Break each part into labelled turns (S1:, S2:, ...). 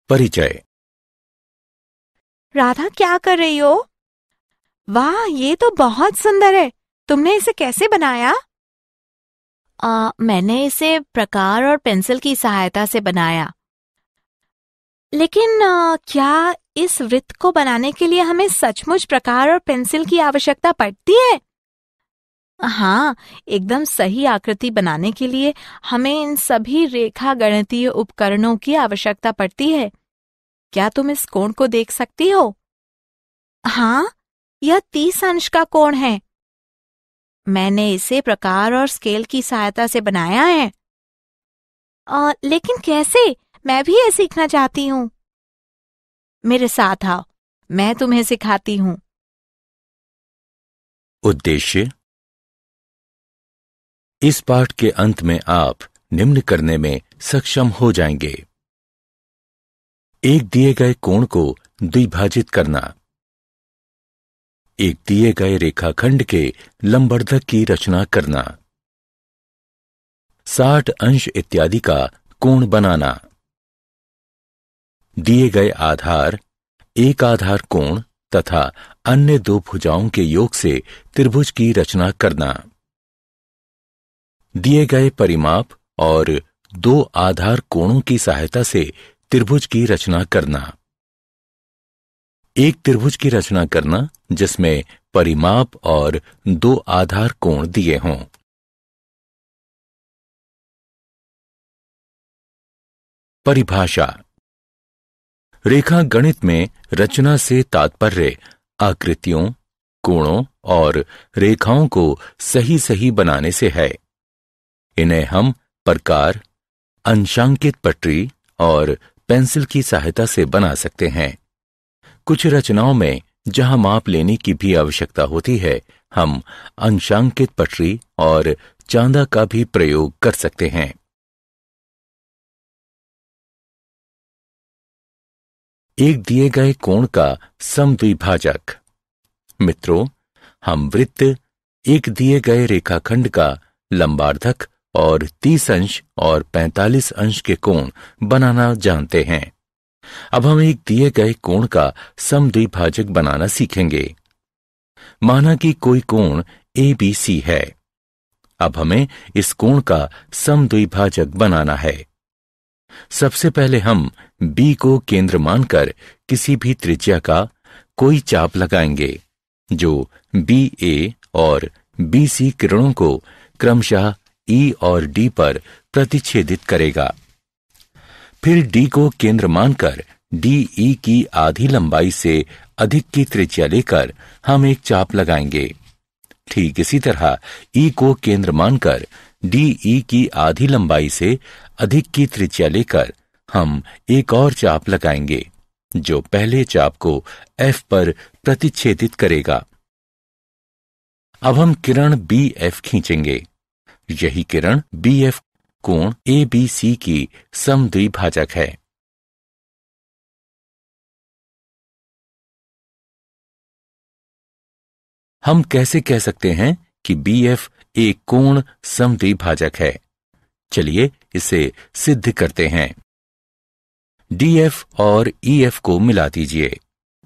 S1: परिचय।
S2: राधा, क्या कर रही हो? वाह, ये तो बहुत सुंदर है। तुमने इसे कैसे बनाया? मैंने इसे प्रकार और पेंसिल की सहायता से बनाया। लेकिन क्या इस वृत्त को बनाने के लिए हमें सचमुच प्रकार और पेंसिल की आवश्यकता पड़ती है? हाँ, एकदम सही आकृति बनाने के लिए हमें इन सभी रेखा गणितीय उपकरणों की आवश्यकता पड़ती है। क्या तुम इस कोण को देख सकती हो? हाँ, यह 30 अंश का कोण है। मैंने इसे प्रकार और स्केल की सहायता से बनाया है। लेकिन कैसे? मैं भी ये सीखना चाहती हूँ। मेरे साथ आओ, मैं तुम्हें सिखाती हूँ।
S1: उद्देश्य। इस पाठ के अंत में आप निम्न करने में सक्षम हो जाएंगे। एक दिए गए कोण को द्विभाजित करना, एक दिए गए रेखाखंड के लंबवर्धक की रचना करना, 60 अंश इत्यादि का कोण बनाना, दिए गए आधार, एक आधार कोण तथा अन्य दो भुजाओं के योग से त्रिभुज की रचना करना, दिए गए परिमाप और दो आधार कोणों की सहायता से त्रिभुज की रचना करना, एक त्रिभुज की रचना करना जिसमें परिमाप और दो आधार कोण दिए हों। परिभाषा। रेखा गणित में रचना से तात्पर्य आकृतियों, कोणों और रेखाओं को सही सही बनाने से है। इन्हें हम प्रकार, अंशांकित पटरी और पेंसिल की सहायता से बना सकते हैं। कुछ रचनाओं में जहां माप लेने की भी आवश्यकता होती है, हम अंशांकित पटरी और चांदा का भी प्रयोग कर सकते हैं। एक दिए गए कोण का समद्विभाजक। मित्रों, हम वृत्त, एक दिए गए रेखाखंड का लंबार्धक और 30 अंश और 45 अंश के कोण बनाना जानते हैं। अब हम एक दिए गए कोण का समद्विभाजक बनाना सीखेंगे। माना कि कोई कोण ABC है। अब हमें इस कोण का समद्विभाजक बनाना है। सबसे पहले हम B को केंद्र मानकर किसी भी त्रिज्या का कोई चाप लगाएंगे जो BA और BC किरणों को क्रमशः E और D पर प्रतिच्छेदित करेगा। फिर D को केंद्र मानकर DE की आधी लंबाई से अधिक की त्रिज्या लेकर हम एक चाप लगाएंगे। ठीक इसी तरह E को केंद्र मानकर DE की आधी लंबाई से अधिक की त्रिज्या लेकर हम एक और चाप लगाएंगे जो पहले चाप को F पर प्रतिच्छेदित करेगा। अब हम किरण BF खींचेंगे। यही किरण BF कोण ABC की समद्विभाजक है। हम कैसे कह सकते हैं कि BF एक कोण समद्विभाजक है? चलिए इसे सिद्ध करते हैं। DF और EF को मिला दीजिए।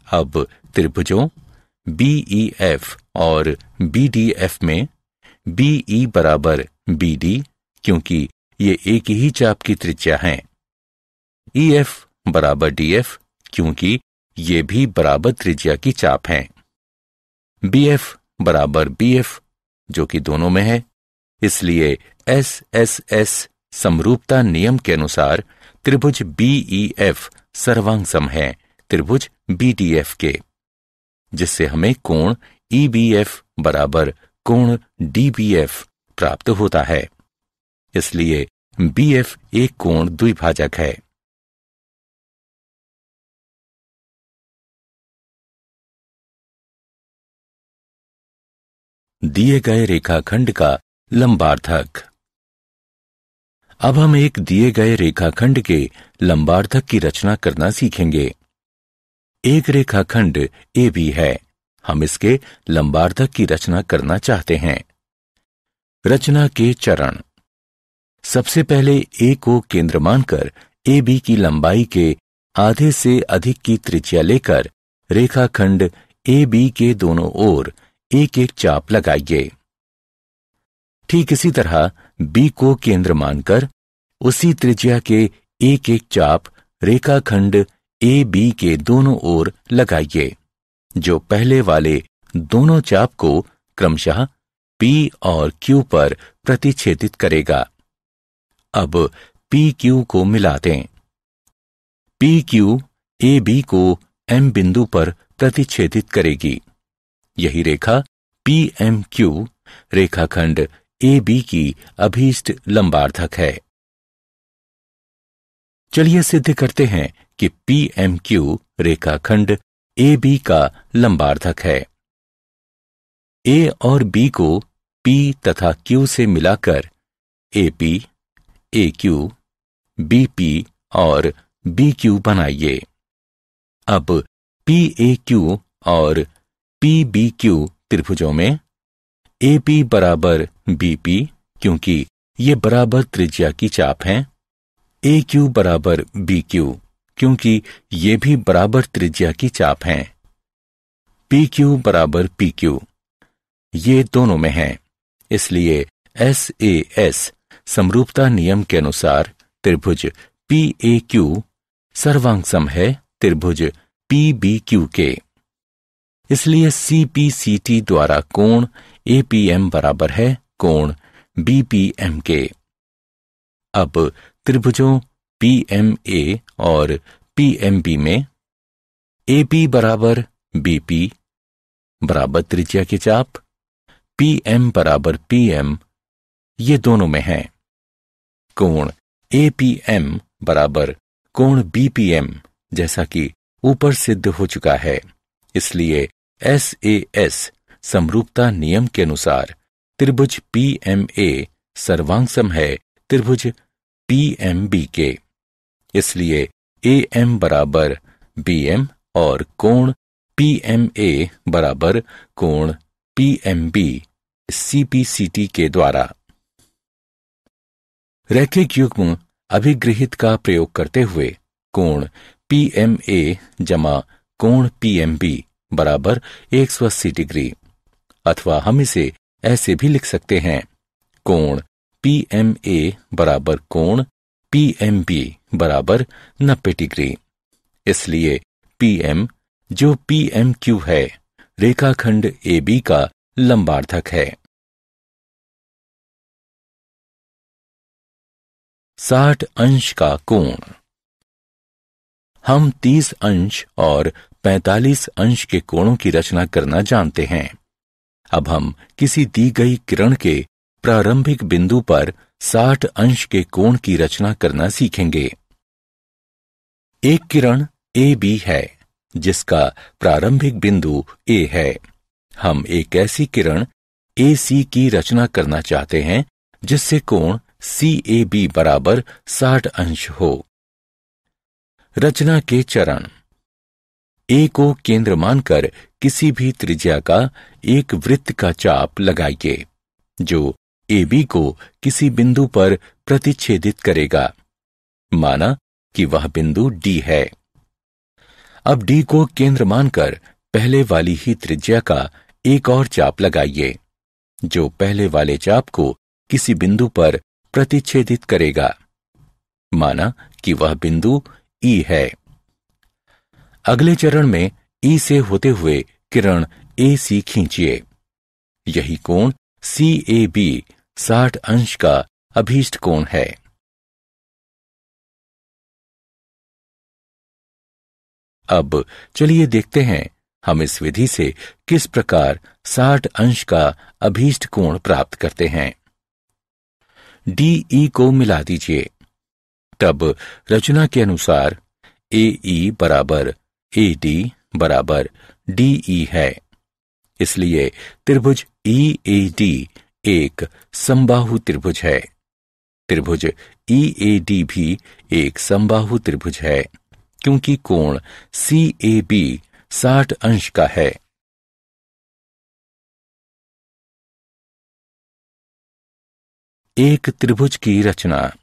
S1: अब त्रिभुजों BEF और BDF में BE बराबर BD, क्योंकि ये एक ही चाप की त्रिज्या हैं। EF बराबर DF, क्योंकि ये भी बराबर त्रिज्या की चाप हैं। BF बराबर BF, जो कि दोनों में है। इसलिए SSS समरूपता नियम के अनुसार त्रिभुज BEF सर्वांग है त्रिभुज BDF के, जिससे हमें कोण EBF बराबर कोण DBF प्राप्त होता है। इसलिए BF एक कोण द्विभाजक है। दिए गए रेखाखंड का लंबार्धक। अब हम एक दिए गए रेखाखंड के लंबार्धक की रचना करना सीखेंगे। एक रेखाखंड AB है। हम इसके लंबार्धक की रचना करना चाहते हैं। रचना के चरण। सबसे पहले A को केंद्र मानकर AB की लंबाई के आधे से अधिक की त्रिज्या लेकर रेखाखंड AB के दोनों ओर एक एक चाप लगाइए। ठीक इसी तरह B को केंद्र मानकर उसी त्रिज्या के एक एक चाप रेखाखंड AB के दोनों ओर लगाइए, जो पहले वाले दोनों चाप को क्रमशः P और Q पर प्रतिच्छेदित करेगा। अब PQ को मिला दें। PQ AB को M बिंदु पर प्रतिच्छेदित करेगी। यही रेखा PMQ रेखाखंड AB की अभीष्ट लंबार्धक है। चलिए सिद्ध करते हैं कि PMQ रेखाखंड AB का लंबार्धक है। A और B को P तथा Q से मिलाकर AP, AQ, BP और BQ बनाइए। अब PAQ और PBQ त्रिभुजों में AP बराबर BP, क्योंकि ये बराबर त्रिज्या की चाप हैं। AQ बराबर BQ, क्योंकि ये भी बराबर त्रिज्या की चाप हैं। PQ बराबर PQ, ये दोनों में हैं। इसलिए SAS समरूपता नियम के अनुसार त्रिभुज PAQ सर्वांगसम है त्रिभुज PBQ के। इसलिए CPCT द्वारा कोण APM बराबर है कोण BPM के। अब त्रिभुजों PMA और PMB में AP बराबर BP बराबर त्रिज्या की चाप, PM बराबर PM, ये दोनों में हैं। कोण APM बराबर कोण BPM जैसा कि ऊपर सिद्ध हो चुका है। इसलिए SAS समरूपता नियम के अनुसार त्रिभुज PMA सर्वांगसम है त्रिभुज PMB के। इसलिए AM बराबर BM और कोण PMA बराबर कोण PMB CPCT के द्वारा। रैखिक युग्म अभिगृहित का प्रयोग करते हुए कोण PMA जमा कोण PMB बराबर 180 डिग्री, अथवा हम इसे ऐसे भी लिख सकते हैं कोण PMA बराबर कोण PMB बराबर 90 डिग्री। इसलिए PM जो PMQ है रेखाखंड AB का लंबार्धक है। 60 अंश का कोण। हम 30 अंश और 45 अंश के कोणों की रचना करना जानते हैं। अब हम किसी दी गई किरण के प्रारंभिक बिंदु पर 60 अंश के कोण की रचना करना सीखेंगे। एक किरण AB है जिसका प्रारंभिक बिंदु A है। हम एक ऐसी किरण AC की रचना करना चाहते हैं जिससे कोण CAB बराबर 60 अंश हो। रचना के चरण। A को केंद्र मानकर किसी भी त्रिज्या का एक वृत्त का चाप लगाइए जो AB को किसी बिंदु पर प्रतिच्छेदित करेगा। माना कि वह बिंदु D है। अब D को केंद्र मानकर पहले वाली ही त्रिज्या का एक और चाप लगाइए जो पहले वाले चाप को किसी बिंदु पर प्रतिच्छेदित करेगा। माना कि वह बिंदु E है। अगले चरण में E से होते हुए किरण AC खींचिए। यही कोण CAB 60 अंश का अभीष्ट कोण है। अब चलिए देखते हैं हम इस विधि से किस प्रकार 60 अंश का अभीष्ट कोण प्राप्त करते हैं। DE को मिला दीजिए। तब रचना के अनुसार AE बराबर AD बराबर DE है। इसलिए त्रिभुज EAD एक समबाहु त्रिभुज है। त्रिभुज EAD भी एक समबाहु त्रिभुज है क्योंकि कोण CAB 60 अंश का है। एक त्रिभुज की रचना।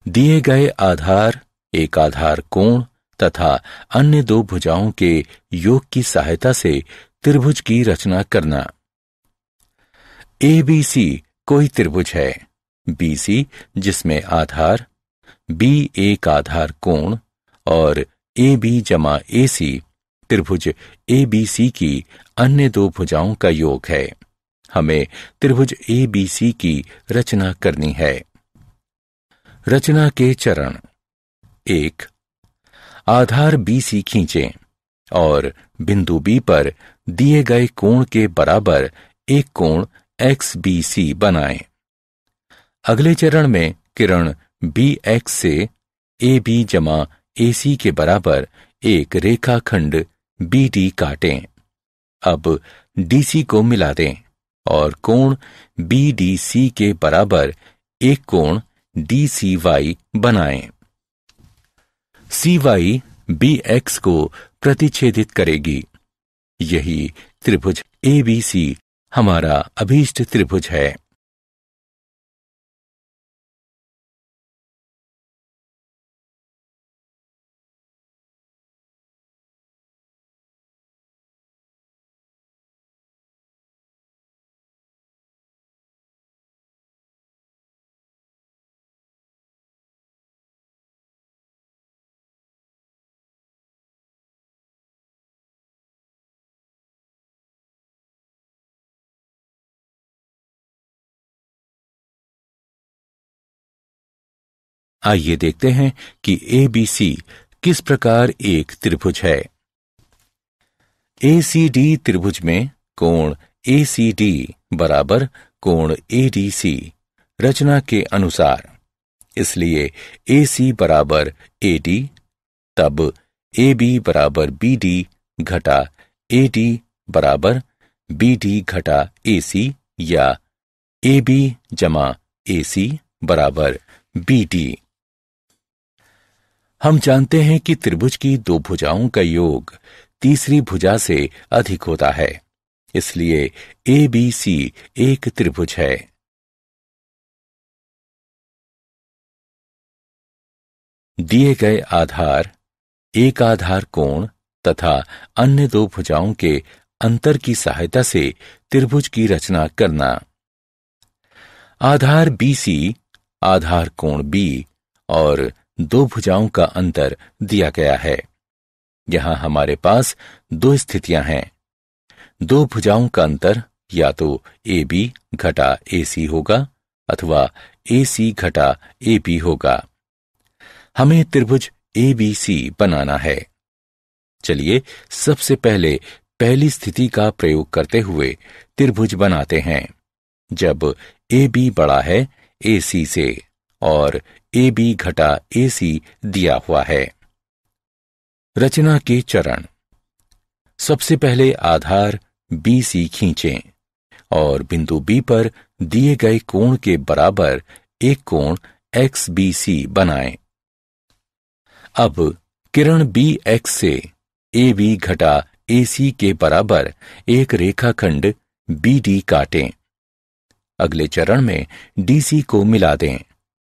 S1: दिए गए आधार, एक आधार कोण तथा अन्य दो भुजाओं के योग की सहायता से त्रिभुज की रचना करना। ABC कोई त्रिभुज है। BC जिसमें आधार B एक आधार कोण और AB जमा AC त्रिभुज ABC की अन्य दो भुजाओं का योग है। हमें त्रिभुज ABC की रचना करनी है। रचना के चरण। 1. आधार BC खींचें और बिंदु B पर दिए गए कोण के बराबर एक कोण XBC बनाएं। अगले चरण में किरण BX से AB जमा AC के बराबर एक रेखाखंड BD काटें। अब DC को मिला दें और कोण BDC के बराबर एक कोण DCY बनाएं। CY BX को प्रतिच्छेदित करेगी। यही त्रिभुज ABC हमारा अभीष्ट त्रिभुज है। आइए देखते हैं कि ABC किस प्रकार एक त्रिभुज है। ACD त्रिभुज में कोण ACD बराबर कोण ADC रचना के अनुसार, इसलिए AC बराबर AD, तब AB बराबर BD घटा AD बराबर BD घटा AC या AB जमा AC बराबर BD। हम जानते हैं कि त्रिभुज की दो भुजाओं का योग तीसरी भुजा से अधिक होता है, इसलिए ABC एक त्रिभुज है। दिए गए आधार, एक आधार कोण तथा अन्य दो भुजाओं के अंतर की सहायता से त्रिभुज की रचना करना। आधार BC, आधार कोण B और दो भुजाओं का अंतर दिया गया है। यहां हमारे पास दो स्थितियां हैं। दो भुजाओं का अंतर या तो AB घटा AC होगा अथवा AC घटा AB होगा। हमें त्रिभुज ABC बनाना है। चलिए सबसे पहले पहली स्थिति का प्रयोग करते हुए त्रिभुज बनाते हैं। जब AB बड़ा है AC से और AB घटा AC दिया हुआ है। रचना के चरण। सबसे पहले आधार BC खींचें और बिंदु B पर दिए गए कोण के बराबर एक कोण XBC बनाएं। अब किरण BX से AB घटा AC के बराबर एक रेखाखंड BD काटें। अगले चरण में DC को मिला दें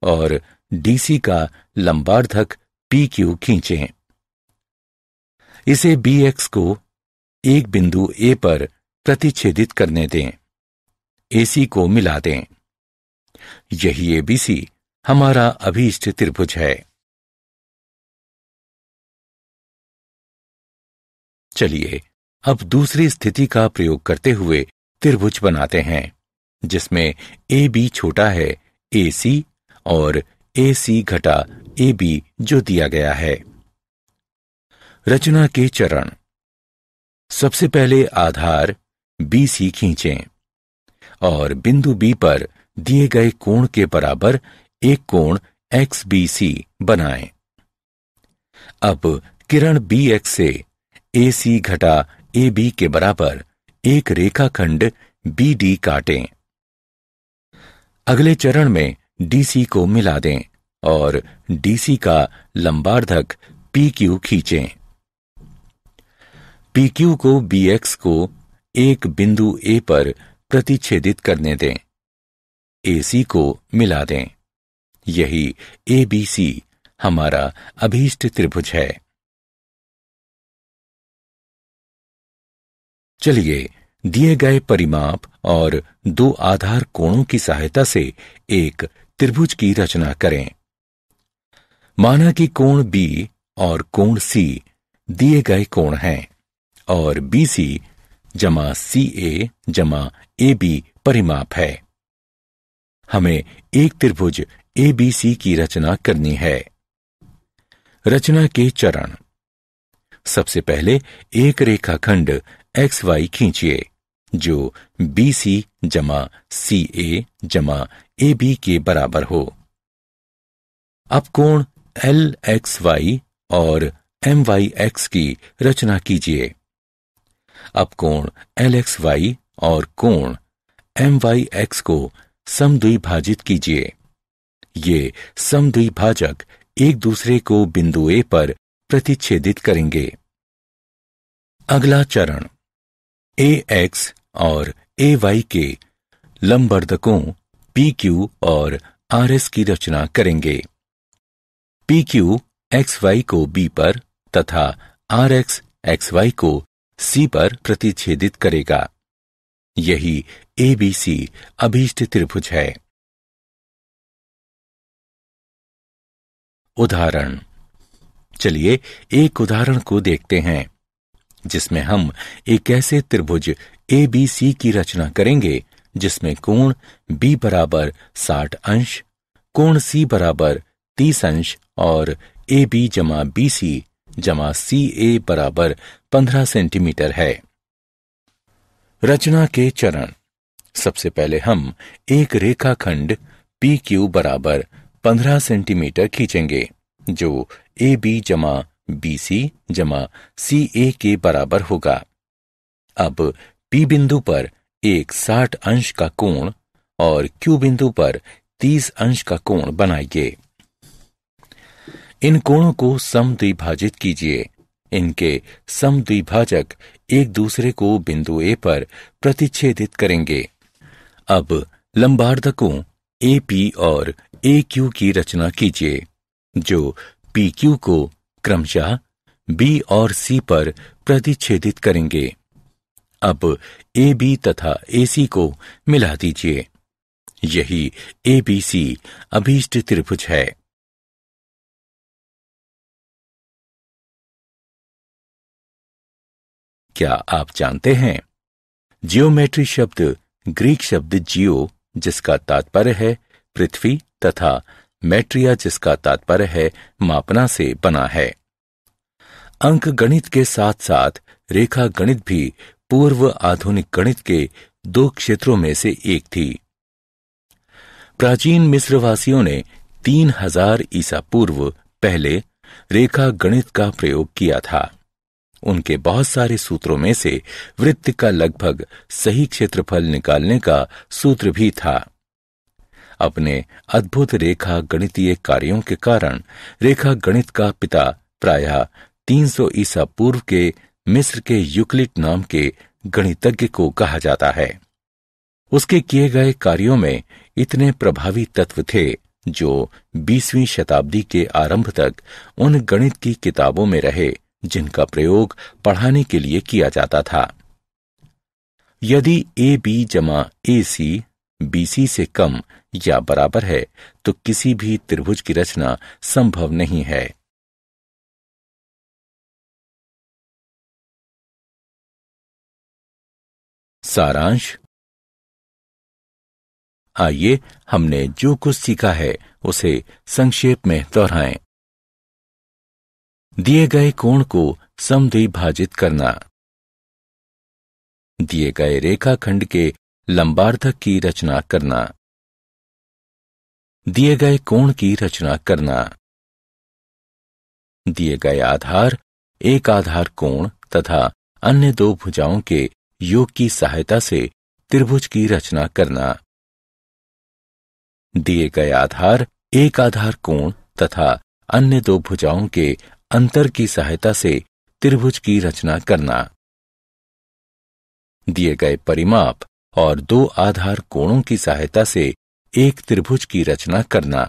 S1: और DC का लंबार्धक PQ खींचें। इसे BX को एक बिंदु A पर प्रतिच्छेदित करने दें। AC को मिला दें। यही ABC हमारा अभीष्ट त्रिभुज है। चलिए अब दूसरी स्थिति का प्रयोग करते हुए त्रिभुज बनाते हैं, जिसमें AB छोटा है AC और AC घटा AB जो दिया गया है। रचना के चरण। सबसे पहले आधार BC खींचें और बिंदु B पर दिए गए कोण के बराबर एक कोण XBC बनाएं। अब किरण BX से AC घटा AB के बराबर एक रेखाखंड BD काटें। अगले चरण में DC को मिला दें और DC का लंबार्धक PQ खींचें। PQ को BX को एक बिंदु A पर प्रतिच्छेदित करने दें। AC को मिला दें। यही ABC हमारा अभीष्ट त्रिभुज है। चलिए दिए गए परिमाप और दो आधार कोणों की सहायता से एक त्रिभुज की रचना करें। माना कि कोण B और कोण C दिए गए कोण हैं और BC जमा CA जमा AB परिमाप है। हमें एक त्रिभुज ABC की रचना करनी है। रचना के चरण। सबसे पहले एक रेखाखंड XY खींचिए जो BC जमा CA जमा AB के बराबर हो। अब कोण LXY और MYX की रचना कीजिए। अब कोण LXY और कोण MYX को समद्विभाजित कीजिए। ये समद्विभाजक एक दूसरे को बिंदु A पर प्रतिच्छेदित करेंगे। अगला चरण AX और AY के लंबवर्धकों PQ और RS की रचना करेंगे। PQ XY को B पर तथा RX XY को C पर प्रतिच्छेदित करेगा। यही ABC अभीष्ट त्रिभुज है। उदाहरण। चलिए एक उदाहरण को देखते हैं जिसमें हम एक ऐसे त्रिभुज ABC की रचना करेंगे जिसमें कोण B बराबर 60 अंश, कोण C बराबर 30 अंश और AB जमा BC जमा CA बराबर 15 सेंटीमीटर है। रचना के चरण। सबसे पहले हम एक रेखाखंड PQ बराबर 15 सेंटीमीटर खींचेंगे जो AB जमा BC जमा CA के बराबर होगा। अब P बिंदु पर एक 60 अंश का कोण और Q बिंदु पर 30 अंश का कोण बनाइए। इन कोणों को समद्विभाजित कीजिए। इनके समद्विभाजक एक दूसरे को बिंदु A पर प्रतिच्छेदित करेंगे। अब लंबवर्धकों AP और AQ की रचना कीजिए जो PQ को क्रमशः B और C पर प्रतिच्छेदित करेंगे। अब AB तथा AC को मिला दीजिए। यही ABC अभीष्ट त्रिभुज है। क्या आप जानते हैं जियोमेट्री शब्द ग्रीक शब्द जियो जिसका तात्पर्य है पृथ्वी तथा मैट्रिया जिसका तात्पर्य है मापना से बना है। अंक गणित के साथ साथ रेखा गणित भी पूर्व आधुनिक गणित के दो क्षेत्रों में से एक थी। प्राचीन मिस्रवासियों ने 3000 ईसा पूर्व पहले रेखा गणित का प्रयोग किया था। उनके बहुत सारे सूत्रों में से वृत्त का लगभग सही क्षेत्रफल निकालने का सूत्र भी था। अपने अद्भुत रेखा गणितीय कार्यों के कारण रेखा गणित का पिता प्रायः 300 ईसा पूर्व के मिस्र के यूक्लिड नाम के गणितज्ञ को कहा जाता है। उसके किए गए कार्यों में इतने प्रभावी तत्व थे जो 20वीं शताब्दी के आरंभ तक उन गणित की किताबों में रहे जिनका प्रयोग पढ़ाने के लिए किया जाता था। यदि AB जमा AC BC से कम या बराबर है तो किसी भी त्रिभुज की रचना संभव नहीं है। सारांश। आइए हमने जो कुछ सीखा है उसे संक्षेप में दोहराएं। दिए गए कोण को समद्विभाजित करना, दिए गए रेखाखंड के लंबार्धक की रचना करना, दिए गए कोण की रचना करना, दिए गए आधार एक आधार कोण तथा अन्य दो भुजाओं के योग की सहायता से त्रिभुज की रचना करना, दिए गए आधार एक आधार कोण तथा अन्य दो भुजाओं के अंतर की सहायता से त्रिभुज की रचना करना, दिए गए परिमाप और दो आधार कोणों की सहायता से एक त्रिभुज की रचना करना।